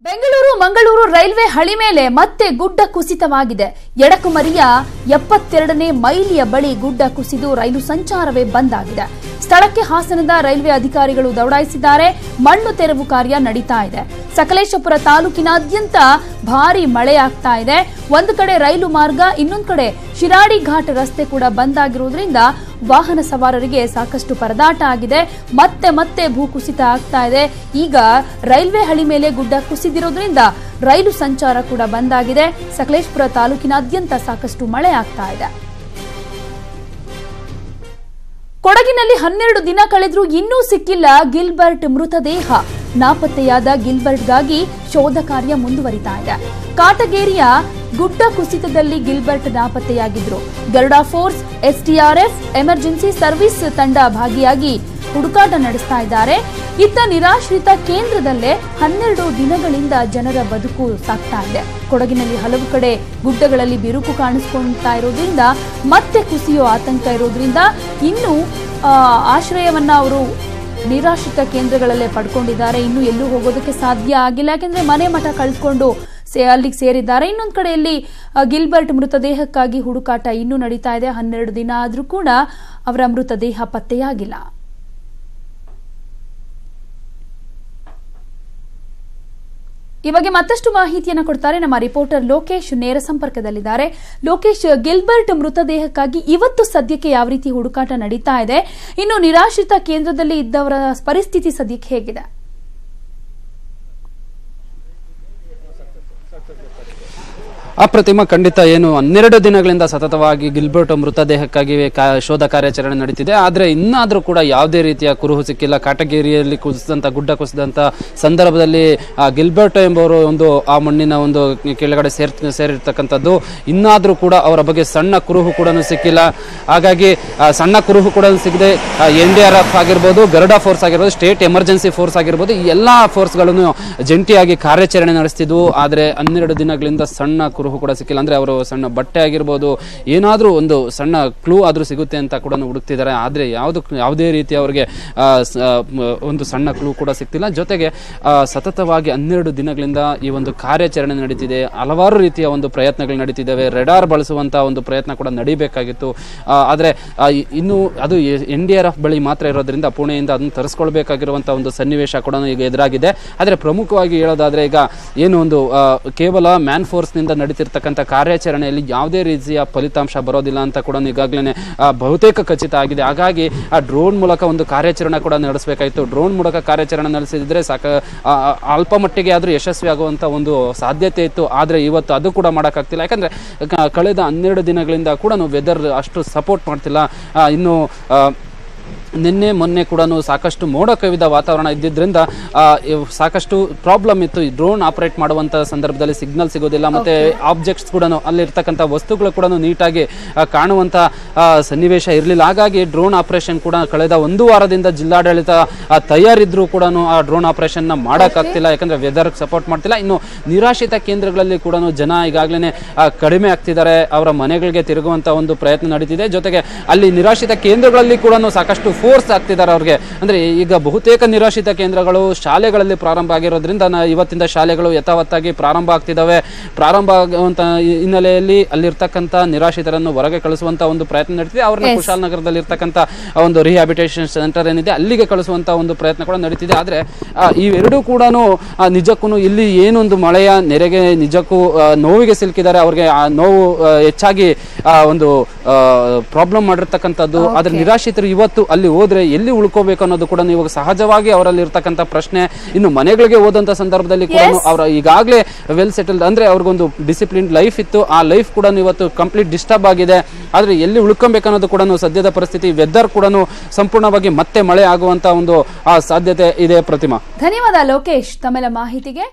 Bengaluru Mangaluru railway ಹಳಿ ಮೇಲೆ ಮತ್ತೆ ಗುಡ್ಡ ಕುಸಿತವಾಗಿದೆ. ಎಡಕುಮರಿಯ 72ನೇ ಮೈಲಿಯ ಬಳಿ ಗುಡ್ಡ ಕುಸಿದು ರೈಲು ಸಂಚಾರವೇ ಬಂದ್ ಆಗಿದೆ. ಸ್ಥಳಕ್ಕೆ ಹಾಸನದ ರೈಲ್ವೆ ಅಧಿಕಾರಿಗಳು ದೌಡಾಯಿಸಿದ್ದಾರೆ. ಮಣ್ಣು ತೆರವು ಕಾರ್ಯ ನಡೀತಾ ಇದೆ. ಸಕಲೇಶಪುರ ತಾಲೂಕಿನಾದ್ಯಂತ ಭಾರಿ ಮಳೆಯಾಗ್ತಾ ಇದೆ. ಒಂದು ಕಡೆ ರೈಲು ಮಾರ್ಗ, ಇನ್ನೊಂದು ಕಡೆ ಶಿರಾಡಿ ಘಾಟ್ ರಸ್ತೆ ಕೂಡ ಬಂದ್ ಆಗಿರುವುದರಿಂದ ವಾಹನ ಸವಾರರಿಗೆ ಸಾಕಷ್ಟು ಪರದಾಟ ಆಗಿದೆ. ಮತ್ತೆ ಭೂಕುಸಿತ ಆಗ್ತಾ ಇದೆ. ಈಗ ರೈಲ್ವೆ ಹಳಿ ಮೇಲೆ ಗುಡ್ಡ ಕುಸಿದಿರೋದ್ರಿಂದ ರೈಲು ಸಂಚಾರ ಕೂಡ ಬಂದ್ ಆಗಿದೆ. ಸಕಲೇಶಪುರ ತಾಲೂಕಿನಾದ್ಯಂತ ಸಾಕಷ್ಟು ಮಳೆ ಆಗ್ತಾ ಇದೆ. ಕೊಡಗಿನಲ್ಲಿ 12 ದಿನ ಕಳೆದ್ರೂ ಇನ್ನೂ ಸಿಕ್ಕಿಲ್ಲ ಗಿಲ್ಬರ್ಟ್ ಮೃತದೇಹ. ನಾಪತ್ತೆಯಾದ ಗಿಲ್ಬರ್ಟ್ಗಾಗಿ ಶೋಧ ಕಾರ್ಯ ಮುಂದುವರಿತಾ ಇದೆ. ಕಾಟಗೇರಿಯ ಗುಡ್ಡ ಕುಸಿತದಲ್ಲಿ ಗಿಲ್ಬರ್ಟ್ ನಾಪತ್ತೆಯಾಗಿದ್ರು. Garuda force, SDRF, emergency service ತಂಡ ಭಾಗಿಯಾಗಿ ಹುಡುಕಾಟ ನಡೆಸ್ತಾ ಇದ್ದಾರೆ. ಇತ್ತ ನಿರಾಶ್ರಿತ ಕೇಂದ್ರದಲ್ಲೇ 12 ದಿನಗಳಿಂದ ಜನರ ಬದುಕು ಸಾಗ್ತಾ ಇದೆ. ಕೊಡಗಿನಲ್ಲಿ ಹಲವು ಕಡೆ ಗುಡ್ಡಗಳಲ್ಲಿ ಬಿರುಕು ಕಾಣಿಸಿಕೊಳ್ತಾ ಇರೋದ್ರಿಂದ ಮತ್ತೆ ಕುಸಿಯೋ ಆತಂಕ ಇರೋದ್ರಿಂದ ಇನ್ನು ಆಶ್ರಯವನ್ನ ಅವರು ನಿರಾಶ್ರಿತ ಕೇಂದ್ರಗಳಲ್ಲೇ ಪಡ್ಕೊಂಡಿದ್ದಾರೆ. ಇನ್ನು ಎಲ್ಲೂ ಹೋಗೋದಕ್ಕೆ ಸಾಧ್ಯ ಆಗಿಲ್ಲ, ಯಾಕೆಂದ್ರೆ ಮನೆ ಮಠ ಕಳ್ಕೊಂಡು ಅಲ್ಲಿಗೆ ಸೇರಿದ್ದಾರೆ. ಇನ್ನೊಂದು ಕಡೆಯಲ್ಲಿ ಗಿಲ್ಬರ್ಟ್ ಮೃತದೇಹಕ್ಕಾಗಿ ಹುಡುಕಾಟ ಇನ್ನೂ ನಡೀತಾ ಇದೆ. 12 ದಿನ ಆದ್ರೂ ಕೂಡ ಅವರ ಮೃತದೇಹ ಪತ್ತೆಯಾಗಿಲ್ಲ. ಈ ಬಗ್ಗೆ ಮತ್ತಷ್ಟು ಮಾಹಿತಿಯನ್ನು ಕೊಡ್ತಾರೆ ನಮ್ಮ ರಿಪೋರ್ಟರ್ ಲೋಕೇಶ್. ನೇರ ಸಂಪರ್ಕದಲ್ಲಿದ್ದಾರೆ. ಲೋಕೇಶ್, ಗಿಲ್ಬರ್ಟ್ ಮೃತದೇಹಕ್ಕಾಗಿ ಇವತ್ತು ಸದ್ಯಕ್ಕೆ ಯಾವ ರೀತಿ ಹುಡುಕಾಟ ನಡೀತಾ ಇದೆ? ಇನ್ನು ನಿರಾಶ್ರಿತ ಕೇಂದ್ರದಲ್ಲಿ ಇದ್ದವರ ಪರಿಸ್ಥಿತಿ ಸದ್ಯಕ್ಕೆ ಹೇಗಿದೆ? ಅಪ್ರತಿಮ, ಖಂಡಿತ. ಏನು 12 ದಿನಗಳಿಂದ ಸತತವಾಗಿ ಗಿಲ್ಬರ್ಟ್ ಮೃತದೇಹಕ್ಕಾಗಿ ಶೋಧ ಕಾರ್ಯಾಚರಣೆ ನಡೀತಿದೆ. ಆದರೆ ಇನ್ನಾದರೂ ಕೂಡ ಯಾವುದೇ ರೀತಿಯ ಕುರುಹು ಸಿಕ್ಕಿಲ್ಲ. ಕಾಟಗೇರಿಯಲ್ಲಿ ಗುಡ್ಡ ಕುಸಿದಂತ ಸಂದರ್ಭದಲ್ಲಿ ಗಿಲ್ಬರ್ಟ್ ಎಂಬುವರು ಆ ಮಣ್ಣಿನ ಕೆಳಗಡೆ ಸೇರಿರ್ತಕ್ಕಂಥದ್ದು. ಇನ್ನಾದರೂ ಕೂಡ ಅವರ ಬಗ್ಗೆ ಸಣ್ಣ ಕುರುಹು ಕೂಡ ಸಿಕ್ಕಿಲ್ಲ. ಹಾಗಾಗಿ ಸಣ್ಣ ಕುರುಹು ಕೂಡ ಸಿಗದೆ NDRF ಆಗಿರ್ಬೋದು, ಗರುಡ ಫೋರ್ಸ್ ಆಗಿರ್ಬೋದು, ಸ್ಟೇಟ್ ಎಮರ್ಜೆನ್ಸಿ ಫೋರ್ಸ್ ಆಗಿರ್ಬೋದು, ಈ ಎಲ್ಲಾ ಫೋರ್ಸ್ಗಳನ್ನು ಜಂಟಿಯಾಗಿ ಕಾರ್ಯಾಚರಣೆ ನಡೆಸ್ತಿದ್ವು. ಆದರೆ 12 ದಿನಗಳಿಂದ ಸಣ್ಣ ಕುರುಹು ಕೂಡ ಸಿಕ್ಕಿಲ್ಲ. ಅಂದ್ರೆ ಅವರು ಸಣ್ಣ ಬಟ್ಟೆ ಆಗಿರ್ಬೋದು, ಏನಾದ್ರೂ ಒಂದು ಸಣ್ಣ ಕ್ಲೂ ಆದ್ರೂ ಸಿಗುತ್ತೆ ಅಂತ ಕೂಡ ಹುಡುಕ್ತಿದ್ದಾರೆ. ಆದ್ರೆ ಯಾವುದೇ ರೀತಿ ಅವರಿಗೆ ಒಂದು ಸಣ್ಣ ಕ್ಲೂ ಕೂಡ ಸಿಗ್ತಿಲ್ಲ. ಜೊತೆಗೆ ಸತತವಾಗಿ 12 ದಿನಗಳಿಂದ ಈ ಕಾರ್ಯಾಚರಣೆ ನಡೀತಿದೆ. ಹಲವಾರು ರೀತಿಯ ಪ್ರಯತ್ನಗಳು ನಡೀತಿದ್ದಾವೆ. ರೆಡಾರ್ ಬಳಸುವಂತಹ ಪ್ರಯತ್ನ ಕೂಡ ನಡೀಬೇಕಾಗಿತ್ತು. ಆದ್ರೆ ಇನ್ನು ಅದು NDRF ಬಳಿ ಮಾತ್ರ ಇರೋದ್ರಿಂದ ಪುಣೆಯಿಂದ ಅದನ್ನು ತರಿಸ್ಕೊಳ್ಬೇಕಾಗಿರುವಂತಹ ಸನ್ನಿವೇಶ ಕೂಡ ಈಗ ಎದುರಾಗಿದೆ. ಆದ್ರೆ ಪ್ರಮುಖವಾಗಿ ಹೇಳೋದಾದ್ರೆ ಈಗ ಏನು ಕೇವಲ ಮ್ಯಾನ್ ಫೋರ್ಸ್ ನಿಂದ ನಡೀತಿರ್ತಕ್ಕಂಥ ಕಾರ್ಯಾಚರಣೆಯಲ್ಲಿ ಯಾವುದೇ ರೀತಿಯ ಫಲಿತಾಂಶ ಬರೋದಿಲ್ಲ ಅಂತ ಕೂಡ ಈಗಾಗಲೇ ಬಹುತೇಕ ಖಚಿತ ಆಗಿದೆ. ಹಾಗಾಗಿ ಆ ಡ್ರೋನ್ ಮೂಲಕ ಕಾರ್ಯಾಚರಣೆ ಕೂಡ ನಡೆಸಬೇಕಾಯಿತು. ಡ್ರೋನ್ ಮೂಲಕ ಕಾರ್ಯಾಚರಣೆ ನಡೆಸಿದ್ರೆ ಅಲ್ಪ ಮಟ್ಟಿಗೆ ಆದ್ರೂ ಯಶಸ್ವಿ ಆಗುವಂತ ಸಾಧ್ಯತೆ ಇತ್ತು. ಆದ್ರೆ ಇವತ್ತು ಅದು ಕೂಡ ಮಾಡೋಕ್ಕಾಗ್ತಿಲ್ಲ. ಯಾಕಂದ್ರೆ ಕಳೆದ 12 ದಿನಗಳಿಂದ ಕೂಡ ವೆದರ್ ಅಷ್ಟು ಸಪೋರ್ಟ್ ಮಾಡ್ತಿಲ್ಲ. ಇನ್ನು ನಿನ್ನೆ ಮೊನ್ನೆ ಕೂಡ ಸಾಕಷ್ಟು ಮೋಡ ಕವಿದ ವಾತಾವರಣ ಇದ್ದಿದ್ರಿಂದ ಸಾಕಷ್ಟು ಪ್ರಾಬ್ಲಮ್ ಇತ್ತು. ಡ್ರೋನ್ ಆಪರೇಟ್ ಮಾಡುವಂತ ಸಂದರ್ಭದಲ್ಲಿ ಸಿಗ್ನಲ್ ಸಿಗೋದಿಲ್ಲ. ಮತ್ತೆ ಆಬ್ಜೆಕ್ಟ್ಸ್ ಕೂಡ ಅಲ್ಲಿರ್ತಕ್ಕಂಥ ವಸ್ತುಗಳು ಕೂಡ ನೀಟಾಗಿ ಕಾಣುವಂತ ಸನ್ನಿವೇಶ ಇರಲಿಲ್ಲ. ಹಾಗಾಗಿ ಡ್ರೋನ್ ಆಪರೇಷನ್ ಕೂಡ ಕಳೆದ 1 ವಾರದಿಂದ ಜಿಲ್ಲಾಡಳಿತ ತಯಾರಿದ್ರು ಕೂಡ ಆ ಡ್ರೋನ್ ಆಪರೇಷನ್ ನ ಮಾಡೋಕ್ಕಾಗ್ತಿಲ್ಲ. ಯಾಕಂದ್ರೆ ವೆದರ್ ಸಪೋರ್ಟ್ ಮಾಡ್ತಿಲ್ಲ. ಇನ್ನು ನಿರಾಶ್ರಿತ ಕೇಂದ್ರಗಳಲ್ಲಿ ಕೂಡ ಜನ ಈಗಾಗಲೇ ಕಡಿಮೆ ಆಗ್ತಿದ್ದಾರೆ. ಅವರ ಮನೆಗಳಿಗೆ ತಿರುಗುವಂತ ಪ್ರಯತ್ನ ನಡೀತಿದೆ. ಜೊತೆಗೆ ಅಲ್ಲಿ ನಿರಾಶ್ರಿತ ಕೇಂದ್ರಗಳಲ್ಲಿ ಕೂಡ ಸಾಕಷ್ಟು ಫೋರ್ಸ್ ಆಗ್ತಿದ್ದಾರೆ ಅವ್ರಿಗೆ. ಅಂದ್ರೆ ಈಗ ಬಹುತೇಕ ನಿರಾಶ್ರಿತ ಕೇಂದ್ರಗಳು ಶಾಲೆಗಳಲ್ಲಿ ಪ್ರಾರಂಭ ಆಗಿರೋದ್ರಿಂದ ಇವತ್ತಿಂದ ಶಾಲೆಗಳು ಯಥಾವತ್ತಾಗಿ ಪ್ರಾರಂಭ ಆಗ್ತಿದ್ದಾವೆ. ಪ್ರಾರಂಭ ಆಗುವಂತ ಹಿನ್ನೆಲೆಯಲ್ಲಿ ಅಲ್ಲಿರ್ತಕ್ಕಂಥ ನಿರಾಶ್ರಿತರನ್ನು ಹೊರಗೆ ಕಳಿಸುವಂತ ಪ್ರಯತ್ನ ನಡೀತಿದೆ. ಅವ್ರನ್ನ ಕುಶಾಲನಗರದಲ್ಲಿ ಇರ್ತಕ್ಕಂಥ ರಿಹ್ಯಾಬಿಟೇಷನ್ ಸೆಂಟರ್ ಏನಿದೆ ಅಲ್ಲಿಗೆ ಕಳಿಸುವಂತ ಪ್ರಯತ್ನ ಕೂಡ ನಡೀತಿದೆ. ಆದ್ರೆ ಇವೆರಡೂ ಕೂಡ ನಿಜಕ್ಕೂ ಇಲ್ಲಿ ಏನೊಂದು ಮಳೆಯ ನೆರೆಗೆ ನಿಜಕ್ಕೂ ನೋವಿಗೆ ಸಿಲುಕಿದ್ದಾರೆ. ಅವ್ರಿಗೆ ಆ ನೋವು ಹೆಚ್ಚಾಗಿ ಪ್ರಾಬ್ಲಮ್ ಮಾಡಿರ್ತಕ್ಕಂಥದ್ದು. ಆದ್ರೆ ನಿರಾಶ್ರಿತರು ಇವತ್ತು ಅಲ್ಲಿ ಹೋದ್ರೆ ಎಲ್ಲಿ ಉಳ್ಕೋಬೇಕು ಅನ್ನೋದು ಕೂಡ ಇವಾಗ ಸಹಜವಾಗಿ ಅವರಲ್ಲಿ ಇರ್ತಕ್ಕಂಥ ಪ್ರಶ್ನೆ. ಇನ್ನು ಮನೆಗಳಿಗೆ ಹೋದಂತ ಸಂದರ್ಭದಲ್ಲಿ ಕೂಡ ಅವರ ಈಗಾಗಲೇ ವೆಲ್ ಸೆಟಲ್ಡ್, ಅಂದ್ರೆ ಅವ್ರಿಗೊಂದು ಡಿಸಿಪ್ಲಿನ್ ಲೈಫ್ ಇತ್ತು. ಆ ಲೈಫ್ ಕೂಡ ಇವತ್ತು ಕಂಪ್ಲೀಟ್ ಡಿಸ್ಟರ್ಬ್ ಆಗಿದೆ. ಆದ್ರೆ ಎಲ್ಲಿ ಉಳ್ಕೊಬೇಕು ಅನ್ನೋದು ಕೂಡ ಸದ್ಯದ ಪರಿಸ್ಥಿತಿ. ವೆದರ್ ಕೂಡ ಸಂಪೂರ್ಣವಾಗಿ ಮತ್ತೆ ಮಳೆ ಆಗುವಂತ ಸಾಧ್ಯತೆ ಇದೆ. ಪ್ರತಿಮಾ, ಧನ್ಯವಾದ ಲೋಕೇಶ್ ತಮ್ಮೆಲ್ಲ ಮಾಹಿತಿಗೆ.